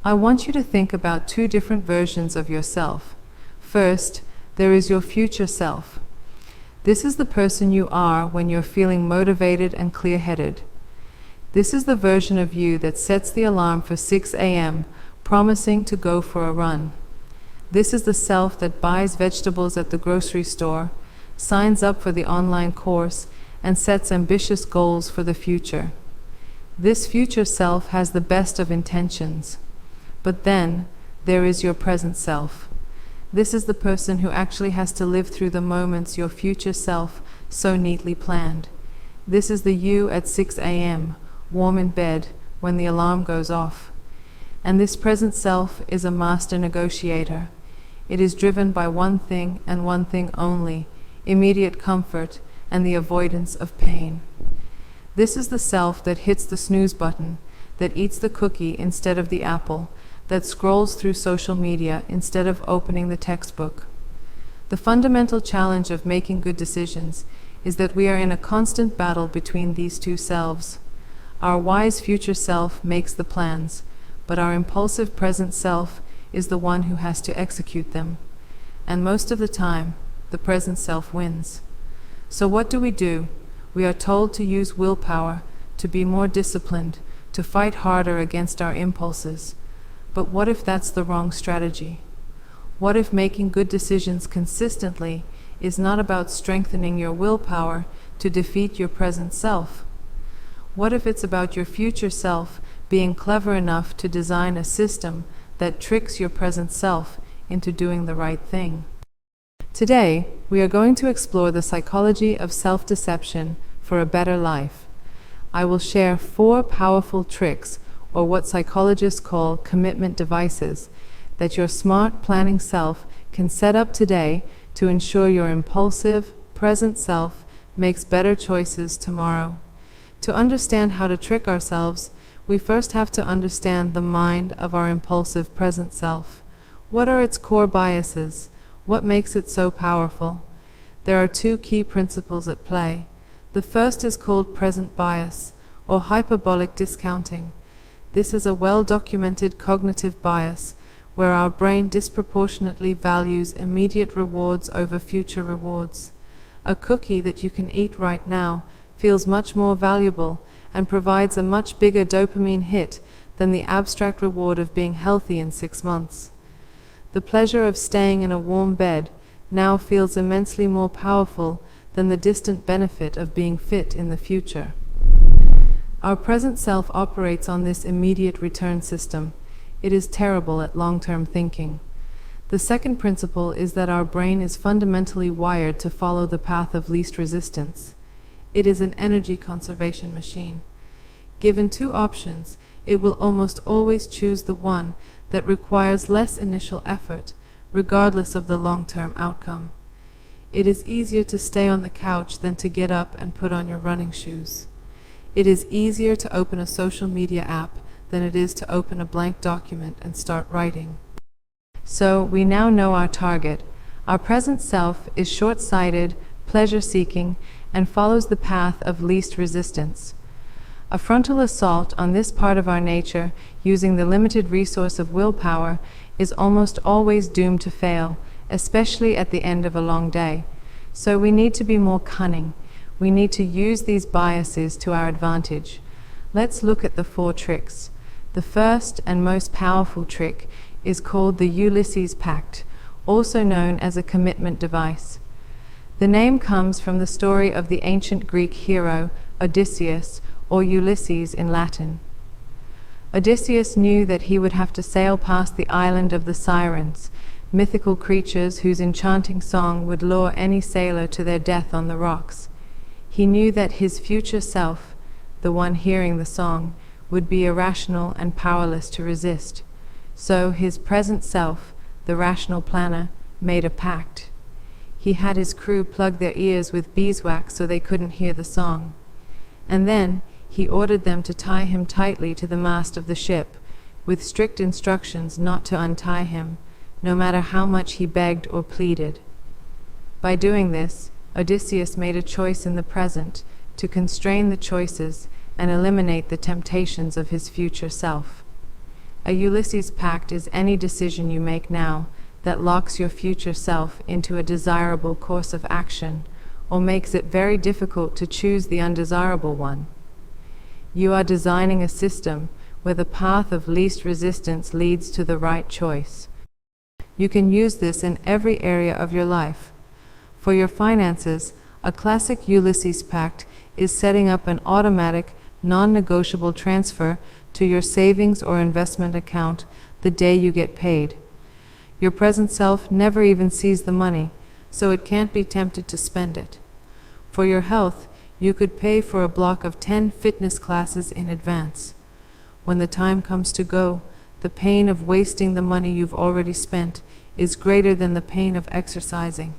I want you to think about two different versions of yourself. First, there is your future self. This is the person you are when you're feeling motivated and clear-headed. This is the version of you that sets the alarm for 6 a.m., promising to go for a run. This is the self that buys vegetables at the grocery store, signs up for the online course, and sets ambitious goals for the future. This future self has the best of intentions. But then, there is your present self. This is the person who actually has to live through the moments your future self so neatly planned. This is the you at 6 a.m., warm in bed, when the alarm goes off. And this present self is a master negotiator. It is driven by one thing and one thing only: immediate comfort and the avoidance of pain. This is the self that hits the snooze button, that eats the cookie instead of the apple, that scrolls through social media instead of opening the textbook. The fundamental challenge of making good decisions is that we are in a constant battle between these two selves. Our wise future self makes the plans, but our impulsive present self is the one who has to execute them. And most of the time, the present self wins. So what do? We are told to use willpower, to be more disciplined, to fight harder against our impulses. But what if that's the wrong strategy? What if making good decisions consistently is not about strengthening your willpower to defeat your present self? What if it's about your future self being clever enough to design a system that tricks your present self into doing the right thing? Today, we are going to explore the psychology of self-deception for a better life. I will share 4 powerful tricks, or what psychologists call commitment devices, that your smart planning self can set up today to ensure your impulsive, present self makes better choices tomorrow. To understand how to trick ourselves, we first have to understand the mind of our impulsive present self. What are its core biases? What makes it so powerful? There are 2 key principles at play. The first is called present bias, or hyperbolic discounting. This is a well-documented cognitive bias where our brain disproportionately values immediate rewards over future rewards. A cookie that you can eat right now feels much more valuable and provides a much bigger dopamine hit than the abstract reward of being healthy in 6 months. The pleasure of staying in a warm bed now feels immensely more powerful than the distant benefit of being fit in the future. Our present self operates on this immediate return system. It is terrible at long-term thinking. The second principle is that our brain is fundamentally wired to follow the path of least resistance. It is an energy conservation machine. Given 2 options, it will almost always choose the one that requires less initial effort, regardless of the long-term outcome. It is easier to stay on the couch than to get up and put on your running shoes. It is easier to open a social media app than it is to open a blank document and start writing. So we now know our target. Our present self is short-sighted, pleasure-seeking, and follows the path of least resistance. A frontal assault on this part of our nature, using the limited resource of willpower, is almost always doomed to fail, especially at the end of a long day. So we need to be more cunning. We need to use these biases to our advantage. Let's look at the 4 tricks. The first and most powerful trick is called the Ulysses Pact, also known as a commitment device. The name comes from the story of the ancient Greek hero Odysseus, or Ulysses in Latin. Odysseus knew that he would have to sail past the island of the Sirens, mythical creatures whose enchanting song would lure any sailor to their death on the rocks. He knew that his future self, the one hearing the song, would be irrational and powerless to resist. So his present self, the rational planner, made a pact. He had his crew plug their ears with beeswax so they couldn't hear the song. And then he ordered them to tie him tightly to the mast of the ship, with strict instructions not to untie him, no matter how much he begged or pleaded. By doing this, Odysseus made a choice in the present to constrain the choices and eliminate the temptations of his future self. A Ulysses Pact is any decision you make now that locks your future self into a desirable course of action or makes it very difficult to choose the undesirable one. You are designing a system where the path of least resistance leads to the right choice. You can use this in every area of your life. For your finances, a classic Ulysses Pact is setting up an automatic, non-negotiable transfer to your savings or investment account the day you get paid. Your present self never even sees the money, so it can't be tempted to spend it. For your health, you could pay for a block of 10 fitness classes in advance. When the time comes to go, the pain of wasting the money you've already spent is greater than the pain of exercising.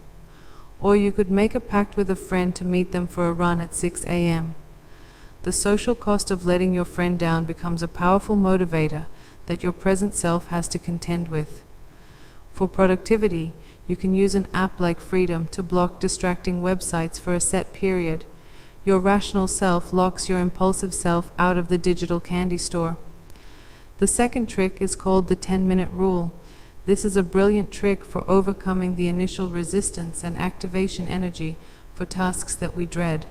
Or you could make a pact with a friend to meet them for a run at 6 a.m. The social cost of letting your friend down becomes a powerful motivator that your present self has to contend with. For productivity, you can use an app like Freedom to block distracting websites for a set period. Your rational self locks your impulsive self out of the digital candy store. The second trick is called the 10-minute rule. This is a brilliant trick for overcoming the initial resistance and activation energy for tasks that we dread.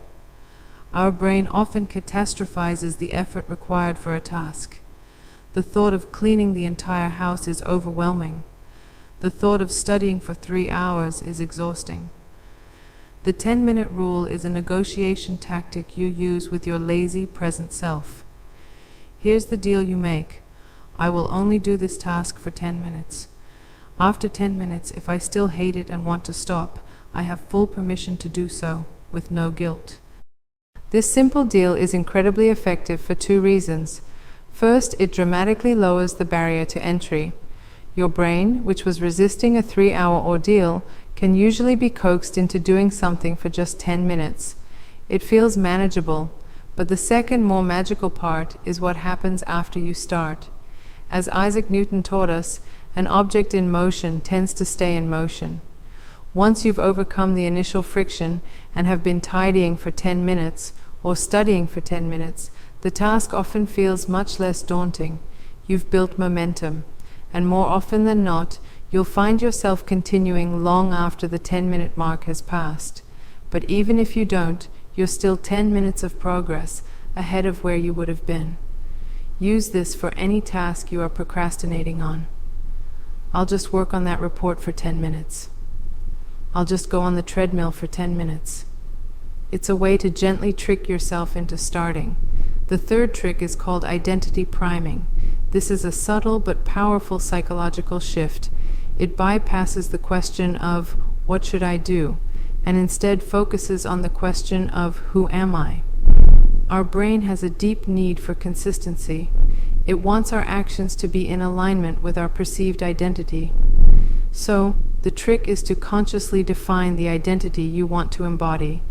Our brain often catastrophizes the effort required for a task. The thought of cleaning the entire house is overwhelming. The thought of studying for 3 hours is exhausting. The 10-minute rule is a negotiation tactic you use with your lazy present self. Here's the deal you make. I will only do this task for 10 minutes. After 10 minutes, if I still hate it and want to stop, I have full permission to do so, with no guilt. This simple deal is incredibly effective for 2 reasons. First, it dramatically lowers the barrier to entry. Your brain, which was resisting a 3-hour ordeal, can usually be coaxed into doing something for just 10 minutes. It feels manageable, but the second, more magical part is what happens after you start. As Isaac Newton taught us, an object in motion tends to stay in motion. Once you've overcome the initial friction and have been tidying for 10 minutes or studying for 10 minutes, the task often feels much less daunting. You've built momentum, and more often than not, you'll find yourself continuing long after the 10-minute mark has passed. But even if you don't, you're still 10 minutes of progress ahead of where you would have been. Use this for any task you are procrastinating on. I'll just work on that report for 10 minutes. I'll just go on the treadmill for 10 minutes. It's a way to gently trick yourself into starting. The third trick is called identity priming. This is a subtle but powerful psychological shift. It bypasses the question of, what should I do? And instead focuses on the question of, who am I? Our brain has a deep need for consistency. It wants our actions to be in alignment with our perceived identity. So, the trick is to consciously define the identity you want to embody.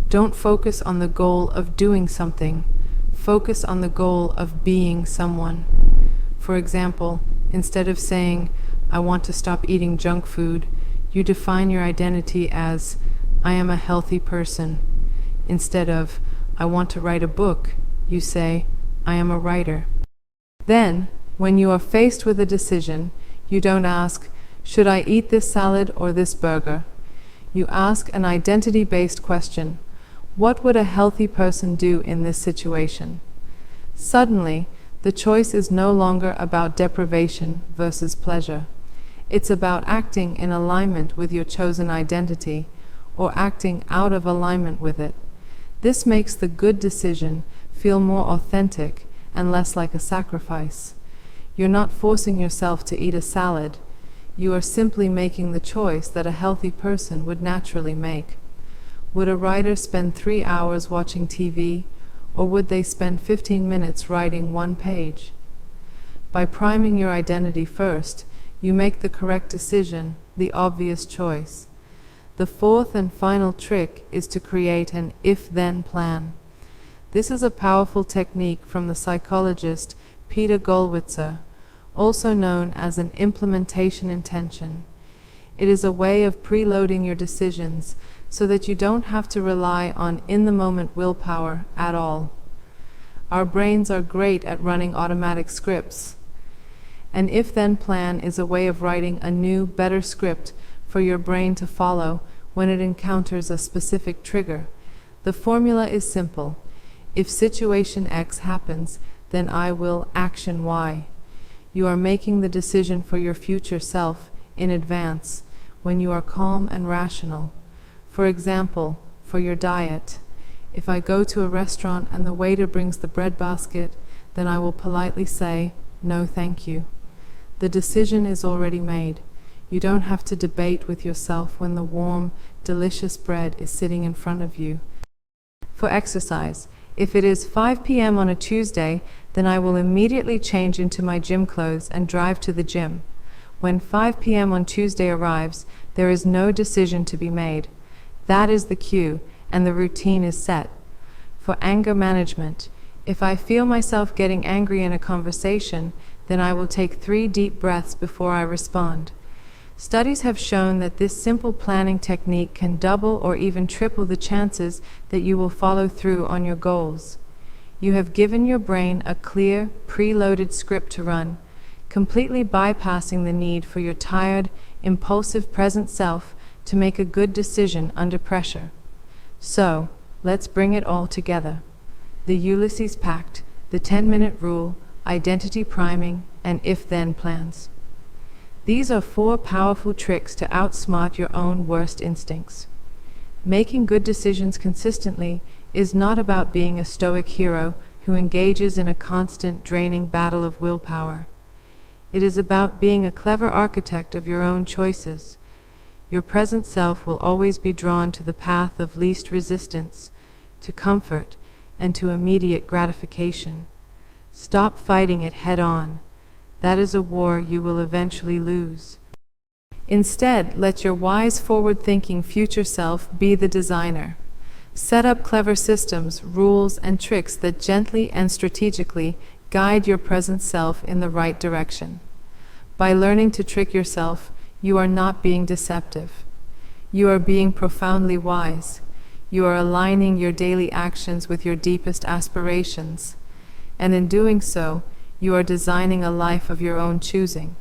Don't focus on the goal of doing something. Focus on the goal of being someone. For example, instead of saying, I want to stop eating junk food, you define your identity as, I am a healthy person. Instead of, I want to write a book, you say, I am a writer. Then, when you are faced with a decision, you don't ask, should I eat this salad or this burger? You ask an identity-based question. What would a healthy person do in this situation? Suddenly, the choice is no longer about deprivation versus pleasure. It's about acting in alignment with your chosen identity, or acting out of alignment with it. This makes the good decision feel more authentic and less like a sacrifice. You're not forcing yourself to eat a salad. You are simply making the choice that a healthy person would naturally make. Would a writer spend 3 hours watching TV, or would they spend 15 minutes writing 1 page? By priming your identity first, you make the correct decision, the obvious choice. The fourth and final trick is to create an if-then plan. This is a powerful technique from the psychologist Peter Gollwitzer, also known as an implementation intention. It is a way of preloading your decisions so that you don't have to rely on in-the-moment willpower at all. Our brains are great at running automatic scripts. An if-then plan is a way of writing a new, better script for your brain to follow when it encounters a specific trigger. The formula is simple. If situation X happens, then I will action Y. You are making the decision for your future self in advance when you are calm and rational. For example, for your diet, if I go to a restaurant and the waiter brings the bread basket, then I will politely say, "No, thank you." The decision is already made. You don't have to debate with yourself when the warm, delicious bread is sitting in front of you. For exercise, if it is 5 p.m. on a Tuesday, then I will immediately change into my gym clothes and drive to the gym. When 5 p.m. on Tuesday arrives, there is no decision to be made. That is the cue, and the routine is set. For anger management, if I feel myself getting angry in a conversation, then I will take 3 deep breaths before I respond. Studies have shown that this simple planning technique can double or even triple the chances that you will follow through on your goals. You have given your brain a clear, preloaded script to run, completely bypassing the need for your tired, impulsive present self to make a good decision under pressure. So, let's bring it all together. The Ulysses Pact, the 10-minute rule, identity priming, and if-then plans. These are 4 powerful tricks to outsmart your own worst instincts. Making good decisions consistently is not about being a stoic hero who engages in a constant, draining battle of willpower. It is about being a clever architect of your own choices. Your present self will always be drawn to the path of least resistance, to comfort, and to immediate gratification. Stop fighting it head-on. That is a war you will eventually lose. Instead, let your wise, forward-thinking future self be the designer. Set up clever systems, rules, and tricks that gently and strategically guide your present self in the right direction. By learning to trick yourself, you are not being deceptive. You are being profoundly wise. You are aligning your daily actions with your deepest aspirations. And in doing so, you are designing a life of your own choosing.